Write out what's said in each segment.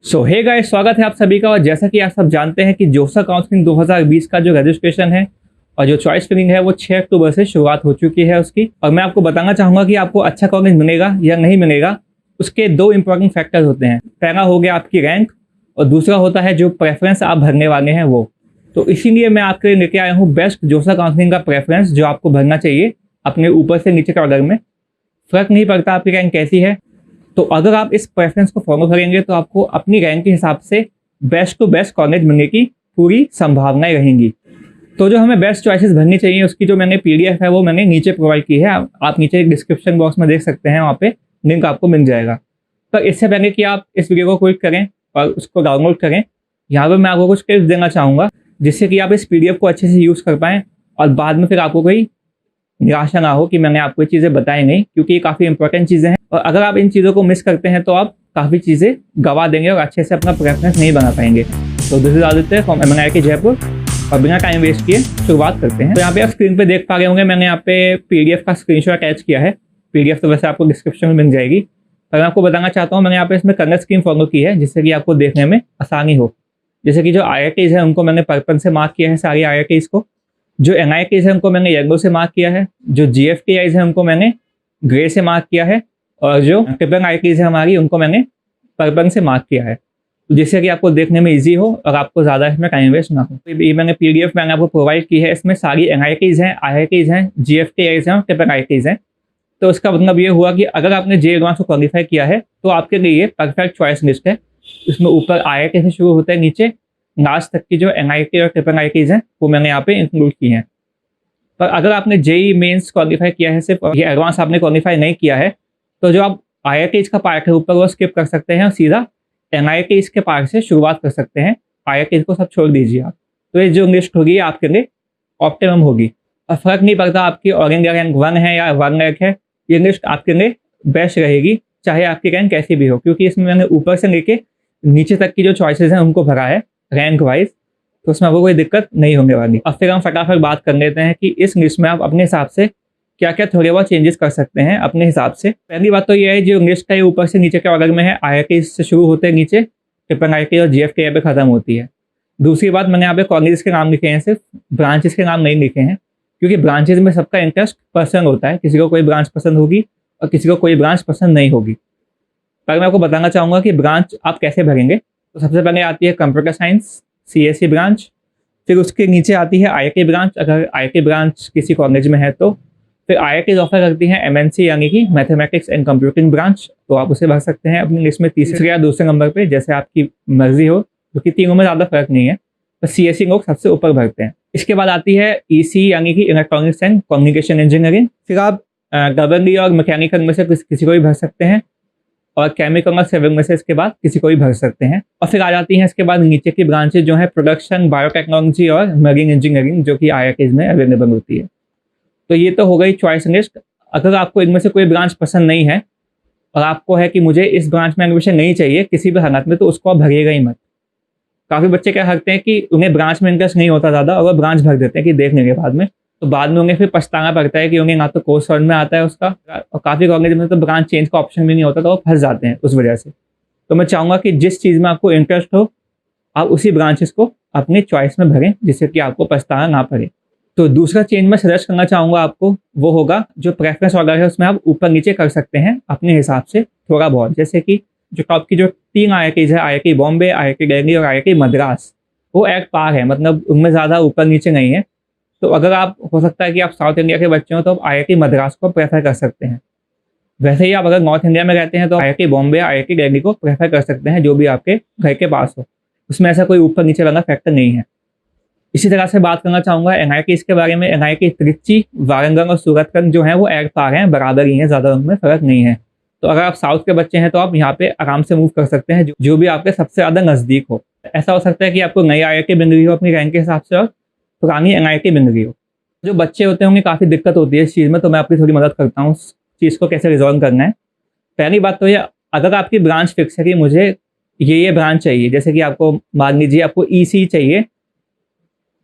सो hey guys, स्वागत है आप सभी का। और जैसा कि आप सब जानते हैं कि जोसा काउंसलिंग 2020 का जो रजिस्ट्रेशन है और जो चॉइस फिलिंग है वो 6 अक्टूबर से शुरुआत हो चुकी है उसकी। और मैं आपको बताना चाहूँगा कि आपको अच्छा कॉलेज मिलेगा या नहीं मिलेगा, उसके दो इंपॉर्टेंट फैक्टर होते हैं। पहला हो गया आपकी रैंक और दूसरा होता है जो प्रेफरेंस आप भरने वाले हैं वो। तो इसीलिए मैं आपके लिए लेके आया हूँ बेस्ट जोसा काउंसलिंग का प्रेफरेंस जो आपको भरना चाहिए अपने ऊपर से नीचे के ऑर्डर में। फ़र्क नहीं पड़ता आपकी रैंक कैसी है। तो अगर आप इस प्रेफरेंस को फॉलो करेंगे तो आपको अपनी रैंक के हिसाब से बेस्ट टू बेस्ट कॉलेज मिलने की पूरी संभावनाएं रहेंगी। तो जो हमें बेस्ट चॉइसेस भरनी चाहिए उसकी जो मैंने पीडीएफ है वो मैंने नीचे प्रोवाइड की है। आप नीचे डिस्क्रिप्शन बॉक्स में देख सकते हैं, वहाँ पे लिंक आपको मिल जाएगा। पर इससे पहले कि आप इस वीडियो को क्लिक करें और उसको डाउनलोड करें, यहाँ पर मैं आपको कुछ टिप्स देना चाहूँगा जिससे कि आप इस पीडीएफ को अच्छे से यूज़ कर पाएँ और बाद में फिर आपको कोई निराशा ना हो कि मैंने आपको ये चीज़ें बताई नहीं, क्योंकि ये काफ़ी इंपॉर्टेंट चीज़ें हैं। और अगर आप इन चीज़ों को मिस करते हैं तो आप काफ़ी चीज़ें गवा देंगे और अच्छे से अपना प्रेफरेंस नहीं बना पाएंगे। तो this is Aditya from MNIT Jaipur और बिना टाइम वेस्ट किए शुरुआत करते हैं। तो यहाँ पे आप स्क्रीन पे देख पा रहे होंगे, मैंने यहाँ पे पीडीएफ का स्क्रीनशॉट अटैच किया है। पीडीएफ तो वैसे आपको डिस्क्रिप्शन में मिल जाएगी, पर मैं आपको बताना चाहता हूँ मैंने यहाँ पे इसमें कलर स्कीम फॉलो की है जिससे कि आपको देखने में आसानी हो। जैसे कि जो IITs है उनको मैंने पर्पल से मार्क किया है, सारी IITs को। जो NITs है उनको मैंने येलो से मार्क किया है। जो GFTIs है उनको मैंने ग्रे से मार्क किया है। और जो ट्रिपल IITs है हमारी उनको मैंने पर्पल से मार्क किया है, जिससे कि आपको देखने में इजी हो और आपको ज़्यादा इसमें टाइम वेस्ट ना हो। तो ये मैंने PDF मैंने आपको प्रोवाइड की है। इसमें सारी NITs हैं, IITs हैं, GFTIs हैं और ट्रिपल IITs हैं। तो उसका मतलब ये हुआ कि अगर आपने JEE एडवांस को क्वालिफाई किया है तो आपके लिए ये परफेक्ट चॉइस लिस्ट है। इसमें ऊपर IIT से शुरू होता है, नीचे लास्ट तक की जो NIT और ट्रिपल IITs हैं वो मैंने यहाँ पे इंक्लूड की हैं। पर अगर आपने JEE मेंस क्वालिफाई किया है सिर्फ, ये एडवांस आपने क्वालिफाई नहीं किया है, तो जो आप IITs का पार्ट है ऊपर वो स्किप कर सकते हैं और सीधा NITs के पार्ट से शुरुआत कर सकते हैं। IITs को सब छोड़ दीजिए आप। तो ये जो लिस्ट होगी ये आपके लिए ऑप्टिमम होगी और फ़र्क नहीं पड़ता आपकी ऑल इंडिया रैंक 1 है या 1 रैंक है, ये लिस्ट आपके लिए बेस्ट रहेगी चाहे आपकी रैंक कैसी भी हो, क्योंकि इसमें मैंने ऊपर से लेके नीचे तक की जो चॉइसेस हैं उनको भरा है रैंक वाइज। तो उसमें आपको कोई दिक्कत नहीं होने वाली। अब फिर हम फटाफट बात कर लेते हैं कि इस लिस्ट में आप अपने हिसाब से क्या क्या थोड़े बहुत चेंजेस कर सकते हैं अपने हिसाब से। पहली बात तो ये है, जो लिस्ट है ऊपर से नीचे के ऑर्डर में है। IIT से शुरू होते हैं नीचे, ट्रिपल IIT और GFTI पे खत्म होती है। दूसरी बात, मैंने यहाँ पे कॉलेज के नाम लिखे हैं, सिर्फ ब्रांचेस के नाम नहीं लिखे हैं, क्योंकि ब्रांचेज में सबका इंटरेस्ट पर्सनल होता है। किसी को कोई ब्रांच पसंद होगी और किसी को कोई ब्रांच पसंद नहीं होगी। पर मैं आपको बताना चाहूँगा कि ब्रांच आप कैसे भरेंगे। तो सबसे पहले आती है कंप्यूटर साइंस CSE ब्रांच, फिर उसके नीचे आती है IIT ब्रांच। अगर IIT ब्रांच किसी कॉलेज में है तो फिर IIT ऑफर करती है MNC यानी कि मैथमेटिक्स एंड कंप्यूटिंग ब्रांच, तो आप उसे भर सकते हैं अपनी लिस्ट में तीसरे या दूसरे नंबर पे, जैसे आपकी मर्जी हो, क्योंकि तीनों में ज़्यादा फर्क नहीं है। तो CSE लोग सबसे ऊपर भरते हैं। इसके बाद आती है EC यानी कि इलेक्ट्रॉनिक्स एंड कम्युनिकेशन इंजीनियरिंग। फिर आप गवर्नरी और मैकेनिकल में से किसी को भी भर सकते हैं और केमिकल और सिविल में से इसके बाद किसी को भी भर सकते हैं। और फिर आ जाती हैं इसके बाद नीचे की ब्रांचेज जो है प्रोडक्शन, बायोटेक्नोलॉजी और मरीन इंजीनियरिंग, जो कि IITs में अवेलेबल होती है। तो ये तो हो गई चॉइस लिस्ट। अगर आपको इनमें से कोई ब्रांच पसंद नहीं है और आपको है कि मुझे इस ब्रांच में एडमिशन नहीं चाहिए किसी भी हालत में, तो उसको आप भरिएगा ही मत। काफ़ी बच्चे क्या करते हैं कि उन्हें ब्रांच में इंटरेस्ट नहीं होता ज़्यादा और वो ब्रांच भर देते हैं कि देख लेंगे बाद में। तो बाद में उन्हें फिर पछताना पड़ता है कि उन्हें ना तो कोर्स समझ में आता है उसका, और काफ़ी कॉलेज में तो ब्रांच चेंज का ऑप्शन भी नहीं होता, तो वो फंस जाते हैं उस वजह से। तो मैं चाहूँगा कि जिस चीज़ में आपको इंटरेस्ट हो आप उसी ब्रांचेस को अपनी चॉइस में भरें, जिससे कि आपको पछताना ना पड़े। तो दूसरा चेंज मैं सजेस्ट करना चाहूँगा आपको, वो होगा जो प्रेफरेंस ऑर्डर है उसमें आप ऊपर नीचे कर सकते हैं अपने हिसाब से थोड़ा बहुत। जैसे कि जो टॉप की जो 3 IITs है, IIT बॉम्बे, IIT दिल्ली और IIT मद्रास, वो एट पार है, मतलब उनमें ज़्यादा ऊपर नीचे नहीं है। तो अगर आप, हो सकता है कि आप साउथ इंडिया के बच्चे हो तो आप IIT मद्रास को प्रेफर कर सकते हैं। वैसे ही आप अगर नॉर्थ इंडिया में रहते हैं तो IIT बॉम्बे, IIT दिल्ली को प्रेफर कर सकते हैं, जो भी आपके घर के पास हो। उसमें ऐसा कोई ऊपर नीचे वाला फैक्टर नहीं है। इसी तरह से बात करना चाहूँगा NITs के बारे में। NIT त्रिची, वारंगल और सूरतगंज जो है वो एट पार हैं, बराबर ही हैं, ज़्यादा उनमें फ़र्क नहीं है। तो अगर आप साउथ के बच्चे हैं तो आप यहाँ पे आराम से मूव कर सकते हैं, जो भी आपके सबसे ज़्यादा नज़दीक हो। ऐसा हो सकता है कि आपको नई IIT मिल रही हो अपनी रैंक के हिसाब से और पुरानी NIT मिल रही हो। जो बच्चे होते हैं उन्हें काफ़ी दिक्कत होती है इस चीज़ में, तो मैं आपकी थोड़ी मदद करता हूँ उस चीज़ को कैसे रिजॉल्व करना है। पहली बात तो ये, अगर आपकी ब्रांच फिक्स है कि मुझे ये ब्रांच चाहिए, जैसे कि आपको मान लीजिए आपको EC चाहिए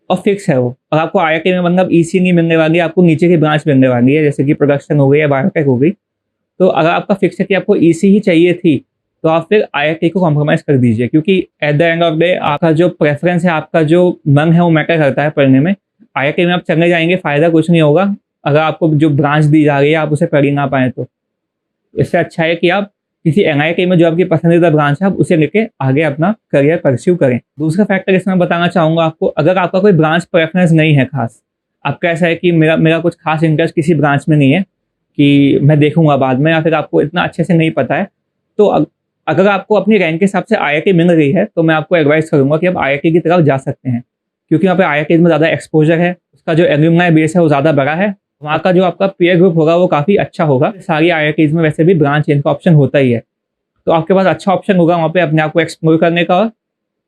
और फिक्स है वो, और आपको IIT में मतलब EC नहीं मिलने वाली, आपको नीचे की ब्रांच मिलने वाली है, जैसे कि प्रोडक्शन हो गई या बायोटेक हो गई। तो अगर आपका फिक्स है कि आपको EC ही चाहिए थी, तो आप फिर IIT को कॉम्प्रोमाइज़ कर दीजिए, क्योंकि at the end of day आपका जो प्रेफ़रेंस है, आपका जो मन है वो मैटर करता है पढ़ने में। IIT में आप चले जाएँगे, फ़ायदा कुछ नहीं होगा अगर आपको जो ब्रांच दी जा रही है आप उसे पढ़ ही ना पाएँ तो। इससे अच्छा है कि आप किसी NIT में जो आपकी पसंदीदा ब्रांच है आप उसे लेके आगे अपना करियर परस्यू करें। दूसरा फैक्टर इसमें बताना चाहूँगा आपको, अगर आपका कोई ब्रांच प्रेफ़रेंस नहीं है ख़ास, आपका ऐसा है कि मेरा कुछ ख़ास इंटरेस्ट किसी ब्रांच में नहीं है कि मैं देखूँगा बाद में, या फिर आपको इतना अच्छे से नहीं पता है, तो अगर आपको अपनी रैंक के हिसाब से IIT मिल रही है तो मैं आपको एडवाइस करूँगा कि आप IIT की तरफ जा सकते हैं। क्योंकि वहाँ पे IIT में ज़्यादा एक्सपोज़र है, उसका जो एल्यूमिनाई बेस है वो ज़्यादा बड़ा है, वहाँ का जो आपका पीयर ग्रुप होगा वो काफ़ी अच्छा होगा। सारी IITs में वैसे भी ब्रांच चेंज का ऑप्शन होता ही है, तो आपके पास अच्छा ऑप्शन होगा वहाँ पे अपने आप को एक्सप्लोर करने का,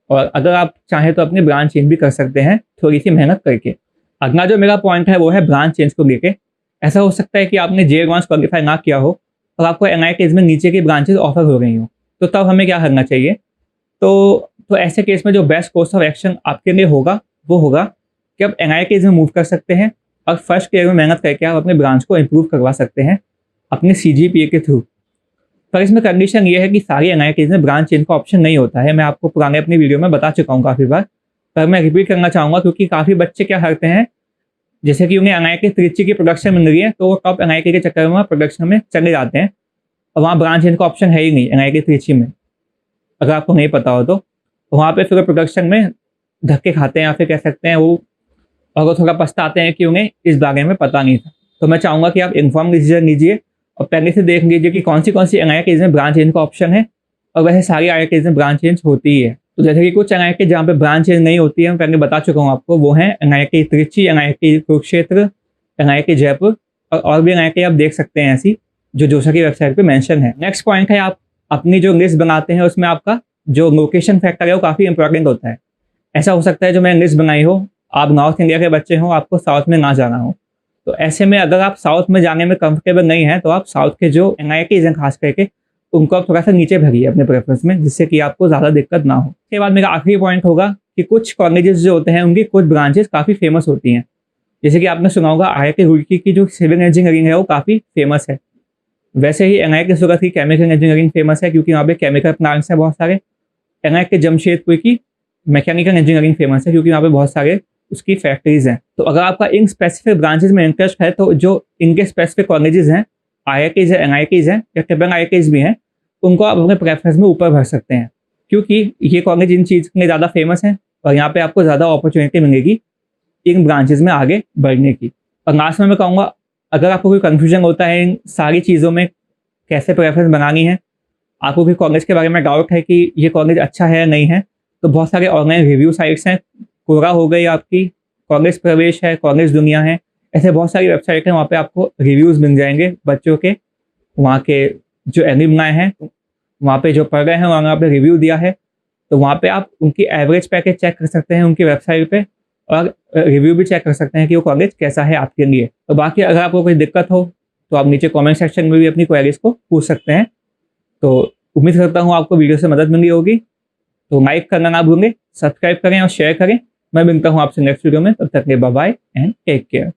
और अगर आप चाहें तो अपनी ब्रांच चेंज भी कर सकते हैं थोड़ी-सी मेहनत करके। अगला जो मेरा पॉइंट है वो है ब्रांच चेंज को लेके। ऐसा हो सकता है कि आपने JEE एडवांस क्वालीफाई ना किया हो और आपको NITs में नीचे की ब्रांचेज़ ऑफ़र हो रही हों, तो तब हमें क्या करना चाहिए? तो ऐसे केस में जो बेस्ट कोर्स ऑफ एक्शन आपके लिए होगा, वो होगा कि आप NITs में मूव कर सकते हैं और फर्स्ट ईयर में मेहनत करके आप अपने ब्रांच को इम्प्रूव करवा सकते हैं अपने CGPA के थ्रू। पर इसमें कंडीशन ये है कि सारी NITs में ब्रांच चेंज का ऑप्शन नहीं होता है। मैं आपको पुराने अपनी वीडियो में बता चुका हूँ काफ़ी बार, पर मैं रिपीट करना चाहूँगा क्योंकि काफ़ी बच्चे क्या करते हैं, जैसे कि उन्हें NIT त्रिची की प्रोडक्शन मिल रही है तो वो टॉप NIT के चक्कर में प्रोडक्शन में चले जाते हैं, और वहाँ ब्रांच चेंज का ऑप्शन है ही नहीं NIT त्रिची में, अगर आपको नहीं पता हो तो। वहाँ पे फिर प्रोडक्शन में धक्के खाते हैं, या फिर कह सकते हैं वो, और वो थोड़ा पछताते हैं कि उन्हें इस बारे में पता नहीं था। तो मैं चाहूँगा कि आप इन्फॉर्म डिसीजन लीजिए और पहले से देख लीजिए कि कौन सी NITs में ब्रांच चेंज का ऑप्शन है, और वैसे सारी IITs में ब्रांच चेंज होती ही है। तो जैसे कि कुछ NIT जहाँ पे ब्रांच चेंज नहीं होती है, मैं पहले बता चुका हूँ आपको, वो हैं NIT Trichy, NIT Kurukshetra, NIT Jaipur, और भी NIT आप देख सकते हैं ऐसी, जो जोसा की वेबसाइट पे मेंशन है। नेक्स्ट पॉइंट है, आप अपनी जो लिस्ट बनाते हैं उसमें आपका जो लोकेशन फैक्टर है वो काफ़ी इंपॉर्टेंट होता है। ऐसा हो सकता है जो मैंने लिस्ट बनाई हो, आप नॉर्थ इंडिया के बच्चे हो, आपको साउथ में ना जाना हो, तो ऐसे में अगर आप साउथ में जाने में कंफर्टेबल नहीं हैं तो आप साउथ के जो NITs हैं खास करके उनको आप थोड़ा सा नीचे भरिए अपने प्रेफरेंस में, जिससे कि आपको ज़्यादा दिक्कत ना हो। उसके बाद मेरा आखिरी पॉइंट होगा कि कुछ कॉलेजेस जो होते हैं उनकी कुछ ब्रांचेस काफ़ी फेमस होती हैं। जैसे कि आपने सुना होगा IIT रुड़की की जो सिविल इंजीनियरिंग है वो काफ़ी फेमस है। वैसे ही NIT सूरत की केमिकल इंजीनियरिंग फेमस है क्योंकि वहाँ पे केमिकल प्लांट्स हैं बहुत सारे। NIT जमशेदपुर की मैकेनिकल इंजीनियरिंग फेमस है क्योंकि वहाँ पे बहुत सारे उसकी फैक्ट्रीज हैं। तो अगर आपका इन स्पेसिफिक ब्रांचेस में इंटरेस्ट है तो जो इनके स्पेसिफिक कॉलेजेस हैं, IITs है, NITs हैं या ट्रिपल IITs भी हैं, उनको आप अपने प्रेफरेंस में ऊपर भर सकते हैं, क्योंकि ये कॉलेज इन चीज़ में ज़्यादा फेमस हैं और यहाँ पे आपको ज़्यादा अपॉर्चुनिटी मिलेगी इन ब्रांचेस में आगे बढ़ने की। और लास्ट में मैं कहूँगा, अगर आपको कोई कन्फ्यूजन होता है इन सारी चीज़ों में कैसे प्रेफरेंस बनानी है, आपको भी कॉलेज के बारे में डाउट है कि ये कॉलेज अच्छा है या नहीं है, तो बहुत सारे ऑनलाइन रिव्यू साइट्स हैं। कोरा हो गई आपकी, कॉलेज प्रवेश है, कॉलेज दुनिया है, ऐसे बहुत सारी वेबसाइट हैं, वहाँ पे आपको रिव्यूज़ मिल जाएंगे बच्चों के, वहाँ के जो एलुमनाई हैं, वहाँ पे जो पढ़ रहे हैं वहाँ पे रिव्यू दिया है, तो वहाँ पे आप उनकी एवरेज पैकेज चेक कर सकते हैं उनकी वेबसाइट पे, और रिव्यू भी चेक कर सकते हैं कि वो कॉलेज कैसा है आपके लिए। तो बाकी अगर आपको कोई दिक्कत हो तो आप नीचे कमेंट सेक्शन में भी अपनी क्वेरीज को पूछ सकते हैं। तो उम्मीद करता हूँ आपको वीडियो से मदद मिली होगी। तो लाइक करना ना भूलें, सब्सक्राइब करें और शेयर करें। मैं मिलता हूँ आपसे नेक्स्ट वीडियो में, तब तक के लिए bye bye and take care.